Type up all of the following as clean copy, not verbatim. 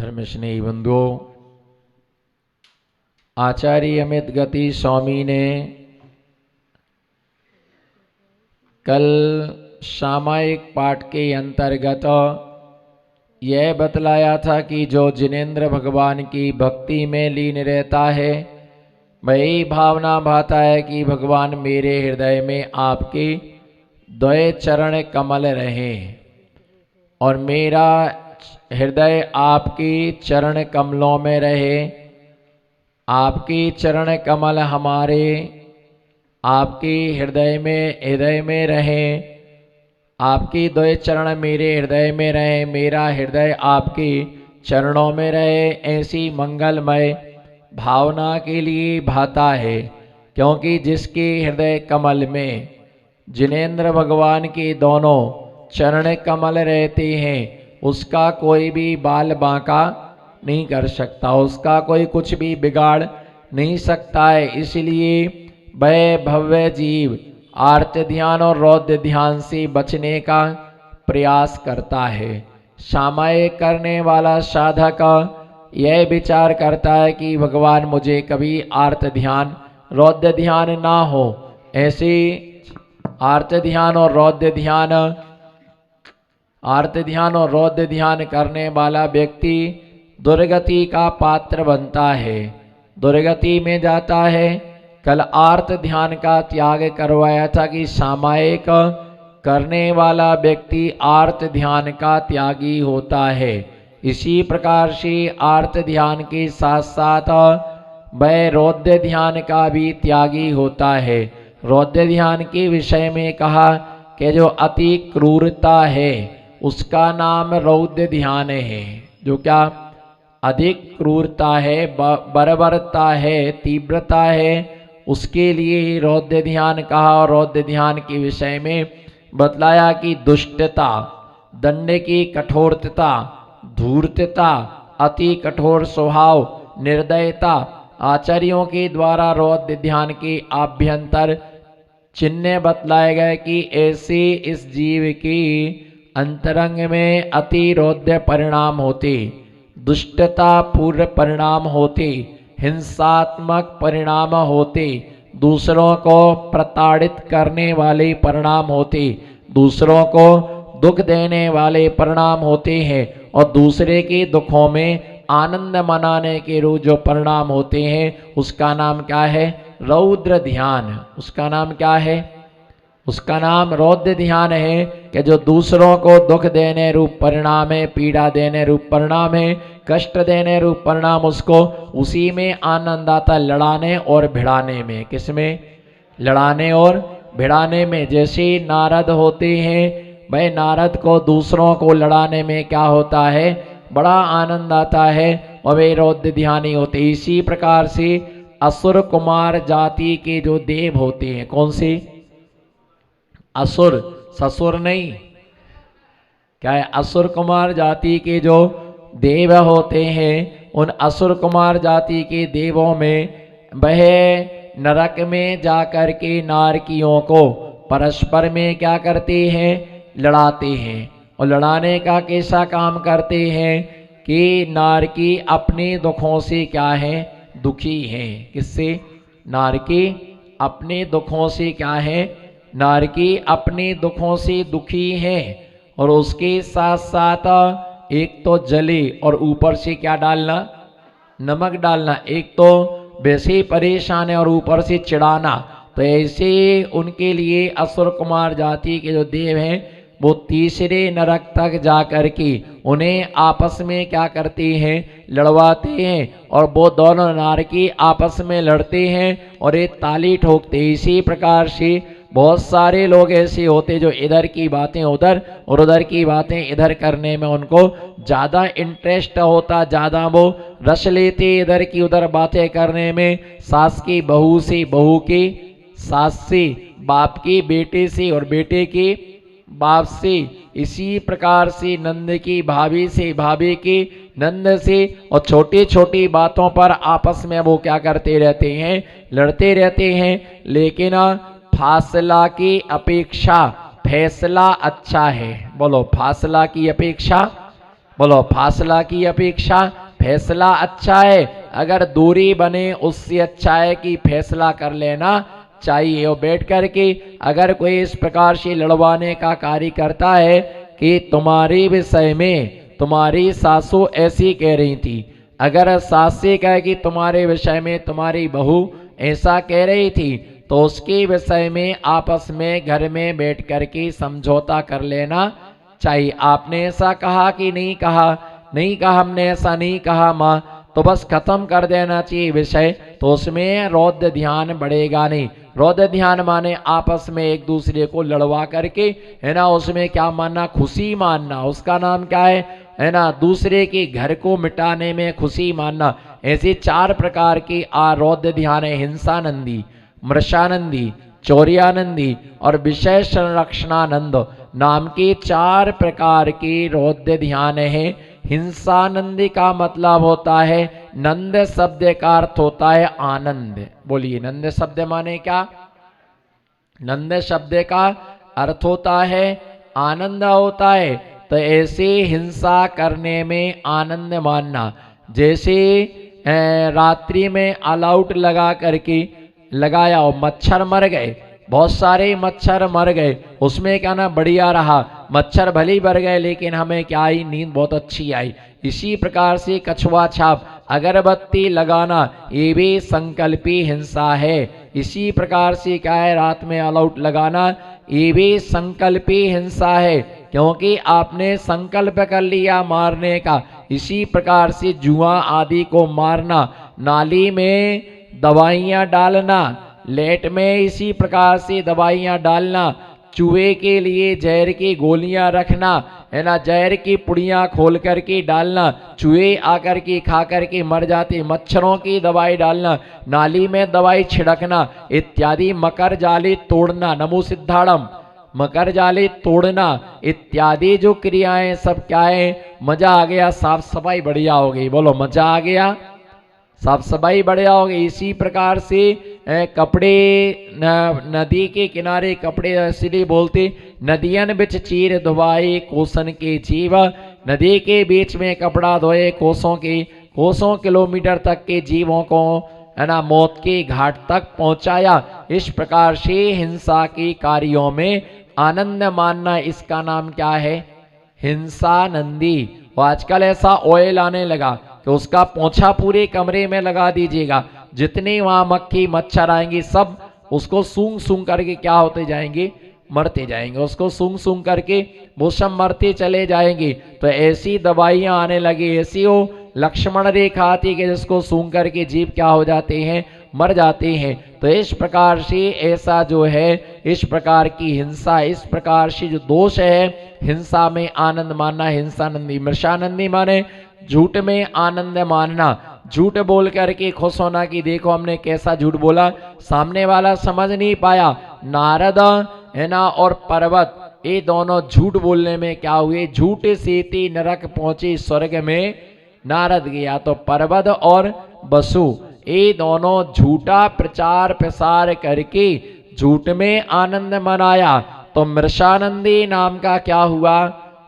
धर्म स्नेही बंधुओं, आचार्य अमित गति स्वामी ने कल सामायिक पाठ के अंतर्गत यह बतलाया था कि जो जिनेंद्र भगवान की भक्ति में लीन रहता है, वही भावना भाता है कि भगवान मेरे हृदय में आपके द्वय चरण कमल रहे और मेरा हृदय आपके चरण कमलों में रहे। आपके चरण कमल हमारे आपके हृदय में रहे, आपके द्वय चरण मेरे हृदय में रहे, मेरा हृदय आपके चरणों में रहे। ऐसी मंगलमय भावना के लिए भाता है, क्योंकि जिसके हृदय कमल में जिनेंद्र भगवान के दोनों चरण कमल रहते हैं, उसका कोई भी बाल बांका नहीं कर सकता, उसका कोई कुछ भी बिगाड़ नहीं सकता है। इसलिए वह भव्य जीव आर्त ध्यान और रौद्र ध्यान से बचने का प्रयास करता है। सामायिक करने वाला साधक यह विचार करता है कि भगवान मुझे कभी आर्त ध्यान रौद्र ध्यान ना हो। ऐसे आर्त ध्यान और रौद्र ध्यान करने वाला व्यक्ति दुर्गति का पात्र बनता है, दुर्गति में जाता है। कल आर्त ध्यान का त्याग करवाया था कि सामायिक करने वाला व्यक्ति आर्त ध्यान का त्यागी होता है। इसी प्रकार से आर्त ध्यान के साथ साथ वह रौद्र ध्यान का भी त्यागी होता है। रौद्र ध्यान के विषय में कहा कि जो अति क्रूरता है उसका नाम रौद्र ध्यान है। जो क्या अधिक क्रूरता है, बर्बरता है, तीव्रता है, उसके लिए रौद्र ध्यान कहा। और रौद्र ध्यान के विषय में बतलाया कि दुष्टता, दंड की कठोरता, धूर्तता, अति कठोर स्वभाव, निर्दयता आचार्यों के द्वारा रौद्र ध्यान के आभ्यंतर चिन्ह बतलाए गए कि ऐसे इस जीव की अंतरंग में अति रौद्र परिणाम होते, दुष्टता पूर्ण परिणाम होते, हिंसात्मक परिणाम होते, दूसरों को प्रताड़ित करने वाले परिणाम होते, दूसरों को दुख देने वाले परिणाम होते हैं और दूसरे के दुखों में आनंद मनाने के रूप जो परिणाम होते हैं उसका नाम क्या है? रौद्र ध्यान। उसका नाम क्या है? उसका नाम रौद्र ध्यान है कि जो दूसरों को दुख देने रूप परिणाम है, पीड़ा देने रूप परिणाम है, कष्ट देने रूप परिणाम, उसको उसी में आनंद आता, लड़ाने और भिड़ाने में। किसमें? लड़ाने और भिड़ाने में। जैसे नारद होते हैं, भाई नारद को दूसरों को लड़ाने में क्या होता है? बड़ा आनंद आता है और वे रौद्र ध्यानी होते। इसी प्रकार से असुर कुमार जाति के जो देव होते हैं, कौन से? असुर, ससुर नहीं, क्या है? असुर कुमार जाति के जो देव होते हैं, उन असुर कुमार जाति के देवों में वह नरक में जाकर के नारकियों को परस्पर में क्या करते हैं? लड़ाते हैं। और लड़ाने का कैसा काम करते हैं कि नारकी अपने दुखों से क्या है? दुखी हैं। किससे? नारकी अपने दुखों से क्या है? नारकी अपने दुखों से दुखी है। और उसके साथ साथ एक तो जले और ऊपर से क्या डालना? नमक डालना। एक तो वैसे ही परेशान है और ऊपर से चिढ़ाना। तो ऐसे उनके लिए असुर कुमार जाति के जो देव हैं वो तीसरे नरक तक जा कर के उन्हें आपस में क्या करते हैं? लड़वाते हैं। और वो दोनों नारकी आपस में लड़ते हैं और एक ताली ठोकते। इसी प्रकार से बहुत सारे लोग ऐसे होते जो इधर की बातें उधर और उधर की बातें इधर करने में उनको ज़्यादा इंटरेस्ट होता, ज़्यादा वो रस लेते इधर की उधर बातें करने में। सास की बहू से, बहू की सास से, बाप की बेटे से और बेटे की बाप से, इसी प्रकार से नंद की भाभी से, भाभी की नंद से, और छोटी छोटी बातों पर आपस में वो क्या करते रहते हैं? लड़ते रहते हैं। लेकिन फासला की अपेक्षा फैसला अच्छा है। बोलो, फासला की अपेक्षा बोलो फासला की अपेक्षा फैसला अच्छा है, अगर दूरी बने उससे अच्छा है कि फैसला कर लेना चाहिए। और बैठ कर के अगर कोई इस प्रकार से लड़वाने का कार्य करता है कि तुम्हारे विषय में तुम्हारी सासू ऐसी कह रही थी, अगर सास से कहे कि तुम्हारे विषय में तुम्हारी बहू ऐसा कह रही थी, तो उसके विषय में आपस में घर में बैठ कर के समझौता कर लेना चाहिए। आपने ऐसा कहा कि नहीं कहा? नहीं कहा, हमने ऐसा नहीं कहा माँ, तो बस खत्म कर देना चाहिए विषय, तो उसमें रौद्र ध्यान बढ़ेगा नहीं। रौद्र ध्यान माने आपस में एक दूसरे को लड़वा करके, है ना, उसमें क्या मानना? खुशी मानना, उसका नाम क्या है ना, दूसरे के घर को मिटाने में खुशी मानना। ऐसे 4 प्रकार की रौद्र ध्यान है, हिंसानंदी, मृषानंदी, चौर्यानंदी और विषय संरक्षणानंद नाम के 4 प्रकार के रौद्र ध्यान है। हिंसानंदी का मतलब होता है, नंद शब्द का अर्थ होता है आनंद। बोलिए, नंद शब्द माने क्या? नंद शब्द का अर्थ होता है आनंद होता है। तो ऐसे हिंसा करने में आनंद मानना, जैसे रात्रि में ऑल आउट लगा करके लगाया और मच्छर मर गए, बहुत सारे मच्छर मर गए, उसमें क्या ना बढ़िया रहा, मच्छर भले ही मर गए लेकिन हमें क्या आई? नींद बहुत अच्छी आई। इसी प्रकार से कछुआ छाप अगरबत्ती लगाना ये भी संकल्पी हिंसा है। इसी प्रकार से क्या है? रात में ऑल आउट लगाना ये भी संकल्पी हिंसा है, क्योंकि आपने संकल्प कर लिया मारने का। इसी प्रकार से जुआ आदि को मारना, नाली में दवाइयाँ डालना, लेट में इसी प्रकार से दवाइयाँ डालना, चूहे के लिए जहर की गोलियां रखना, है ना, जहर की पुड़ियां खोल करके डालना, चूहे आकर के खा करके मर जाते, मच्छरों की दवाई डालना, नाली में दवाई छिड़कना इत्यादि, मकर जाली तोड़ना, नमो सिद्धाड़म, मकर जाली तोड़ना इत्यादि जो क्रियाएं सब क्या है? मजा आ गया, साफ सफाई बढ़िया हो गई। बोलो मजा आ गया, साफ सफाई बढ़िया हो गई। इसी प्रकार से कपड़े नदी के किनारे कपड़े इसलिए बोलते, नदियन बिच चीर धुआई कोसन के जीव, नदी के बीच में कपड़ा धोए कोसों किलोमीटर तक के जीवों को, है ना, मौत के घाट तक पहुंचाया। इस प्रकार से हिंसा के कार्यों में आनंद मानना, इसका नाम क्या है? हिंसानंदी। और आजकल ऐसा ऑयल आने लगा कि उसका पोंछा पूरे कमरे में लगा दीजिएगा, जितने वहां मक्खी मच्छर आएंगे सब उसको सूंघ सूंघ करके क्या होते जाएंगे? मरते जाएंगे। उसको सूंघ सूंघ करके वो सब मरते चले जाएंगे। तो ऐसी दवाइयां आने लगी, ऐसी वो लक्ष्मण रेखा आती कि जिसको सूंघ करके जीव क्या हो जाते हैं? मर जाते हैं। तो इस प्रकार से ऐसा जो है, इस प्रकार की हिंसा, इस प्रकार से जो दोष है हिंसा में आनंद मानना हिंसानंदी। मृषानंदी माने झूठ में आनंद मानना, झूठ बोल करके खुश होना कि देखो हमने कैसा झूठ बोला, सामने वाला समझ नहीं पाया। नारद, है ना, और पर्वत ये दोनों झूठ बोलने में क्या हुए? झूठ से ती नरक पहुंचे स्वर्ग में नारद गया। तो पर्वत और वसु ये दोनों झूठा प्रचार प्रसार करके झूठ में आनंद मनाया। तो मृषानंदी नाम का क्या हुआ?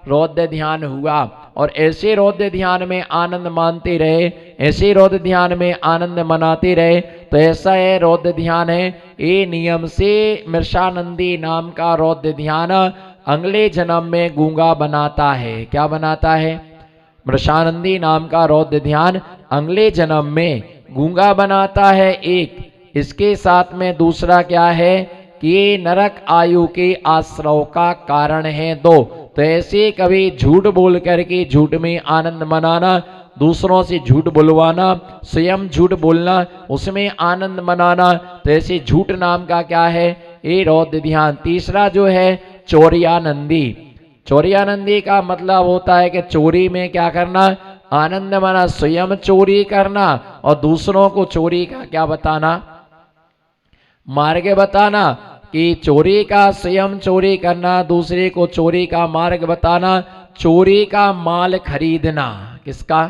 रौद्र ध्यान हुआ। और ऐसे रौद्र ध्यान में आनंद मानते रहे, ऐसे रौद्र ध्यान में आनंद मनाते रहे। तो ऐसा है रौद्र ध्यान है, ये नियम से मृषानंदी नाम का रौद्र ध्यान अगले जन्म में गूंगा बनाता है। क्या बनाता है? मृषानंदी नाम का रौद्र ध्यान अगले जन्म में गूंगा बनाता है एक। इसके साथ में दूसरा क्या है कि ये नरक आयु के आश्रव का कारण है दो। तो ऐसे कभी झूठ बोल करके झूठ में आनंद मनाना, दूसरों से झूठ बुलवाना, स्वयं झूठ बोलना, उसमें आनंद मनाना, तो ऐसे झूठ नाम का क्या है? ये रौद्र ध्यान। तीसरा जो है चौर्यानंदी। चौर्यानंदी का मतलब होता है कि चोरी में क्या करना? आनंद माना, स्वयं चोरी करना और दूसरों को चोरी का क्या बताना? मार्ग बताना। कि चोरी का स्वयं चोरी करना, दूसरे को चोरी का मार्ग बताना, चोरी का माल खरीदना। किसका?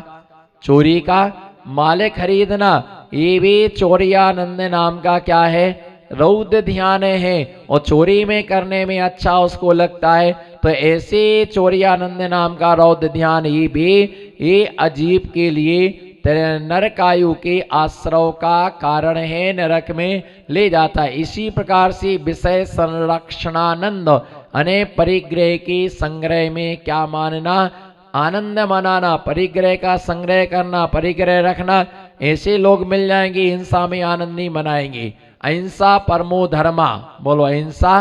चोरी का माल खरीदना। ये भी चौर्यानंद नाम का क्या है? रौद्र ध्यान है। और चोरी में करने में अच्छा उसको लगता है, तो ऐसे चौरियानंद नाम का रौद्र ध्यान ही भी ये अजीब के लिए नरकायु के आश्रव का कारण है, नरक में ले जाता है। इसी प्रकार से विषय संरक्षणानंद अने परिग्रह के संग्रह में क्या मानना, आनंद मनाना, परिग्रह का संग्रह करना, परिग्रह रखना। ऐसे लोग मिल जाएंगे हिंसा में आनंद नहीं मनाएंगे। अहिंसा परमो धर्मा, बोलो अहिंसा,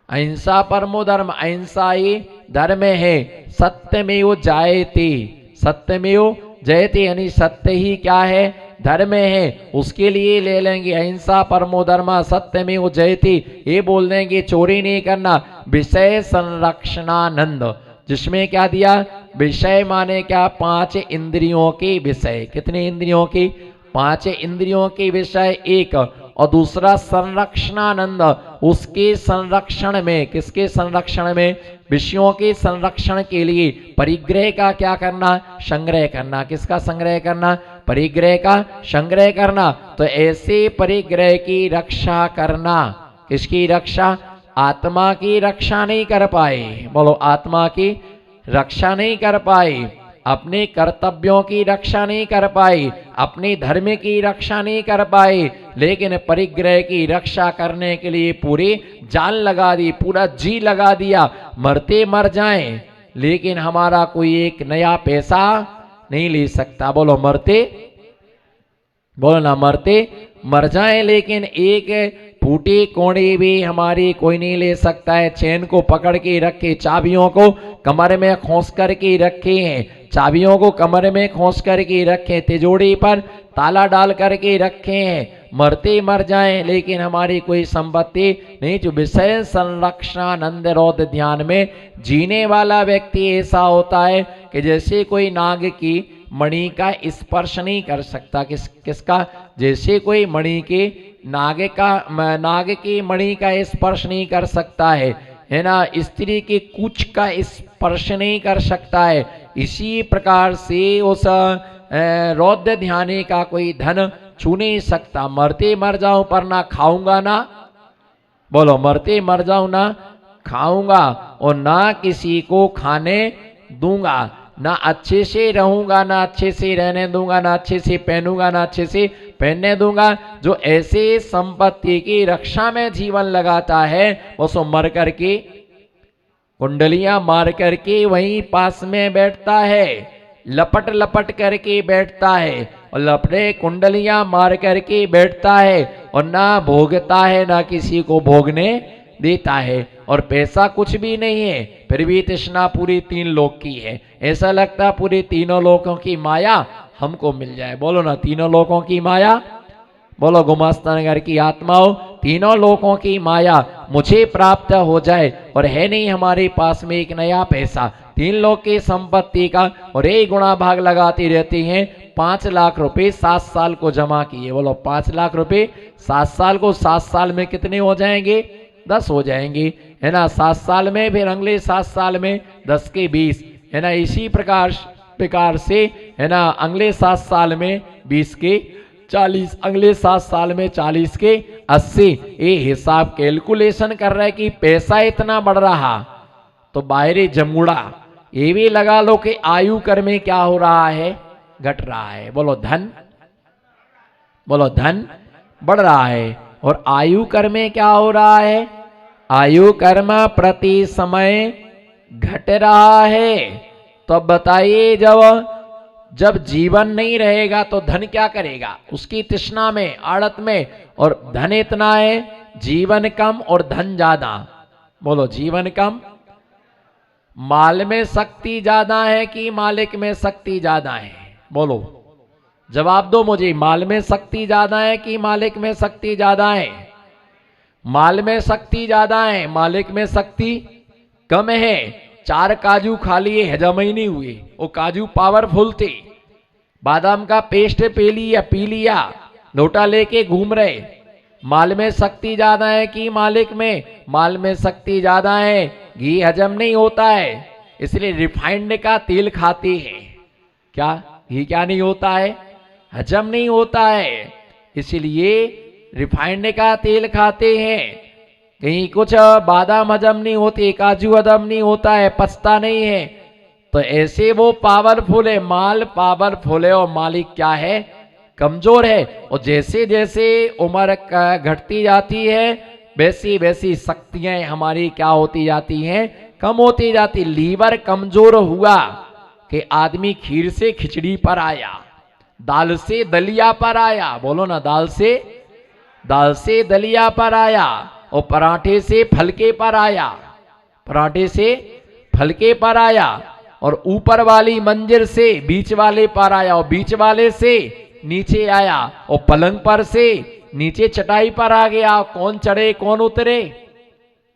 अहिंसा परमो धर्म, अहिंसा ही धर्म है। सत्यमेव जायते, सत्यमेव जयते, यानी सत्य ही क्या है, धर्म है। उसके लिए ले लेंगे अहिंसा परमो धर्मा, सत्यमेव जयते, ये बोल देंगे चोरी नहीं करना। विषय संरक्षणानंद, जिसमें क्या दिया, विषय माने क्या, 5 इंद्रियों के विषय। कितने इंद्रियों की, 5 इंद्रियों के विषय एक, और दूसरा संरक्षणानंद, उसके संरक्षण में, किसके संरक्षण में, विषयों के संरक्षण के लिए परिग्रह का क्या करना, संग्रह करना। किसका संग्रह करना, परिग्रह का संग्रह करना। तो ऐसे परिग्रह की रक्षा करना, किसकी रक्षा, आत्मा की रक्षा नहीं कर पाए, बोलो आत्मा की रक्षा नहीं कर पाए, अपने कर्तव्यों की रक्षा नहीं कर पाए, अपने धर्म की रक्षा नहीं कर पाए, लेकिन परिग्रह की रक्षा करने के लिए पूरी जान लगा दी, पूरा जी लगा दिया। मरते मर जाएं लेकिन हमारा कोई एक नया पैसा नहीं ले सकता, बोलो मरते, बोलो ना, मरते मर जाए लेकिन एक फूटी कोड़ी भी हमारी कोई नहीं ले सकता है। चैन को पकड़ के रखे, चाबियों को कमर में खोस करके रखे हैं, चाबियों को कमर में खोस करके रखे, तिजोरी पर ताला डाल करके रखे हैं। मरते मर जाएं लेकिन हमारी कोई संपत्ति नहीं। जो विषय संरक्षणानंद रौद्र ध्यान में जीने वाला व्यक्ति ऐसा होता है कि जैसे कोई नाग की मणि का स्पर्श नहीं कर सकता। किसका, जैसे कोई मणि के नाग की मणि का स्पर्श नहीं कर सकता है ना, स्त्री के कुछ का स्पर्श नहीं कर सकता है। इसी प्रकार से उस रौद्र ध्यानी का कोई धन छू नहीं सकता। मरते मर जाऊं पर ना खाऊंगा ना, बोलो मरते मर जाऊं ना खाऊंगा, और ना किसी को खाने दूंगा, ना अच्छे से रहूंगा, ना अच्छे से रहने दूंगा, ना अच्छे से पहनूंगा, ना अच्छे से पहनने दूंगा। जो ऐसे संपत्ति की रक्षा में जीवन लगाता है वो सो मर करके कुंडलियां मार करके वहीं पास में बैठता है, लपट लपट करके बैठता है, और लपटे कुंडलियां मार करके बैठता है, और ना भोगता है ना किसी को भोगने देता है, और पैसा कुछ भी नहीं है, फिर भी तृष्णा पूरी 3 लोक की है। ऐसा लगता है पूरे 3 लोकों की माया हमको मिल जाए, बोलो ना, 3 लोकों की माया, बोलो गुमास्तानगर की आत्माओं, 3 लोकों की माया मुझे प्राप्त हो जाए, और है नहीं हमारे पास में एक नया पैसा, 3 लोक की संपत्ति का, और एक गुणा भाग लगाती रहती हैं। 5 लाख रुपए 7 साल को जमा किए, बोलो 5 लाख रुपए 7 साल को, 7 साल में कितने हो जाएंगे, 10 हो जाएंगे, है ना। 7 साल में फिर अगले 7 साल में 10 के 20, है ना। इसी प्रकार से, है ना, अगले 7 साल में 20 के 40, अगले 7 साल में 40 के 80। ये हिसाब कैलकुलेशन कर रहा है कि पैसा इतना बढ़ रहा, तो बाहरी जमुड़ा ये भी लगा लो कि आयु कर में क्या हो रहा है, घट रहा है। बोलो धन, बोलो धन बढ़ रहा है, और आयु कर में क्या हो रहा है, आयु कर्म प्रति समय घट रहा है। तो बताइए जब जीवन नहीं रहेगा तो धन क्या करेगा, उसकी तृष्णा में, आड़त में, और धन इतना है, जीवन कम और धन ज्यादा। बोलो जीवन कम, माल में शक्ति ज्यादा है कि मालिक में शक्ति ज्यादा है, बोलो जवाब दो मुझे, माल में शक्ति ज्यादा है कि मालिक में शक्ति ज्यादा है। माल में शक्ति ज्यादा है, मालिक में शक्ति कम है। 4 काजू खा लिए, हजम ही नहीं हुए, वो काजू पावरफुल थे। बादाम का पेस्ट पी लिया, लोटा लेके घूम रहे। माल में शक्ति ज्यादा है कि मालिक में, माल में शक्ति ज्यादा है, घी हजम नहीं होता है, इसलिए रिफाइंड का तेल खाते हैं। क्या घी क्या नहीं होता है, हजम नहीं होता है, इसलिए रिफाइंड का तेल खाते हैं। कहीं कुछ बादाम हजम नहीं होती, काजू हजम नहीं होता है, पचता नहीं है। तो ऐसे वो पावरफुल है, माल पावरफुल है और मालिक क्या है, कमजोर है। और जैसे जैसे उम्र घटती जाती है वैसी वैसी शक्तियां हमारी क्या होती जाती हैं, कम होती जाती। लीवर कमजोर हुआ कि आदमी खीर से खिचड़ी पर आया, दाल से दलिया पर आया, बोलो ना, दाल से दलिया पर आया, और पराठे से फलके पर आया, पराठे से फलके पर आया, और ऊपर वाली मंजिल से बीच वाले पर आया, और बीच वाले से नीचे आया, और पलंग पर से नीचे चटाई पर आ गया। कौन चढ़े कौन उतरे,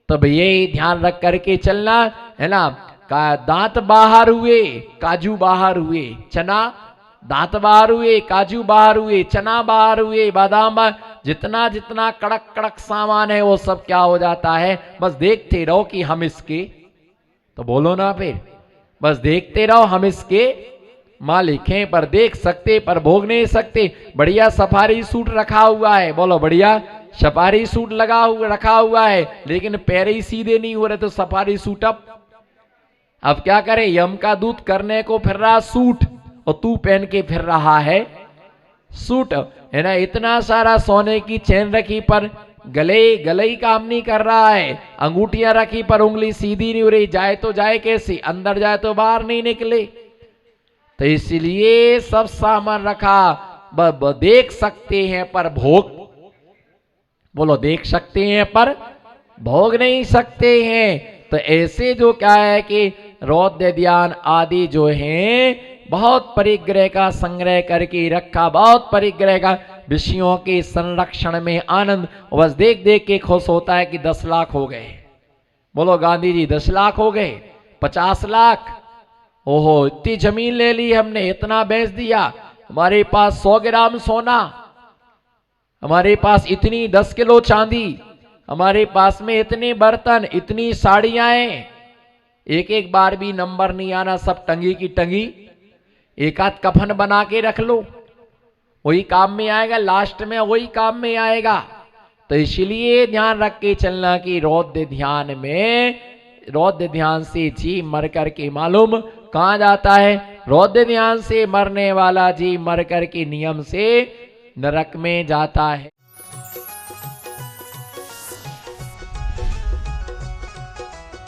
तब यही ध्यान रख करके चलना है ना। दांत बाहर हुए, काजू बाहर हुए, चना, दांत बाहर हुए, काजू बाहर हुए, चना बाहर हुए, बादाम बाहर, जितना जितना कड़क कड़क सामान है वो सब क्या हो जाता है, बस देखते रहो कि हम इसके, तो बोलो ना फिर, बस देखते रहो हम इसके मालिक हैं, पर देख सकते पर भोग नहीं सकते। बढ़िया सफारी सूट रखा हुआ है, बोलो बढ़िया सफारी सूट रखा हुआ है, लेकिन पैर ही सीधे नहीं हो रहे, तो सफारी सूट अब क्या करे, यम का दूत करने को फिर रहा सूट, और तू पहन के फिर रहा है सूट, है ना। इतना सारा सोने की चेन रखी पर गले ही काम नहीं कर रहा है, अंगूठियां रखी पर उंगली सीधी नहीं हो रही, जाए तो जाए कैसे, अंदर जाए तो बाहर नहीं निकले। तो इसलिए सब सामान रखा, देख सकते हैं पर भोग, बोलो देख सकते हैं पर भोग नहीं सकते हैं। तो ऐसे जो क्या है कि रौद्र ध्यान आदि जो हैं बहुत परिग्रह का संग्रह करके रखा, बहुत परिग्रह का विषयों के संरक्षण में आनंद, बस देख देख के खुश होता है कि 10 लाख हो गए, बोलो गांधी जी 10 लाख हो गए, 50 लाख, ओहो इतनी जमीन ले ली हमने, इतना बेच दिया, हमारे पास 100 ग्राम सोना, हमारे पास इतनी 10 किलो चांदी, हमारे पास में इतने बर्तन, इतनी साड़ियां, एक एक बार भी नंबर नहीं आना, सब टंगी की टंगी, एक आध कफन बना के रख लो, वही काम में आएगा, लास्ट में वही काम में आएगा। तो इसलिए ध्यान रख के चलना कि रौद्र ध्यान में, रौद्र ध्यान से जी मर कर के मालूम कहां जाता है, रौद्र ध्यान से मरने वाला जी मर कर के नियम से नरक में जाता है।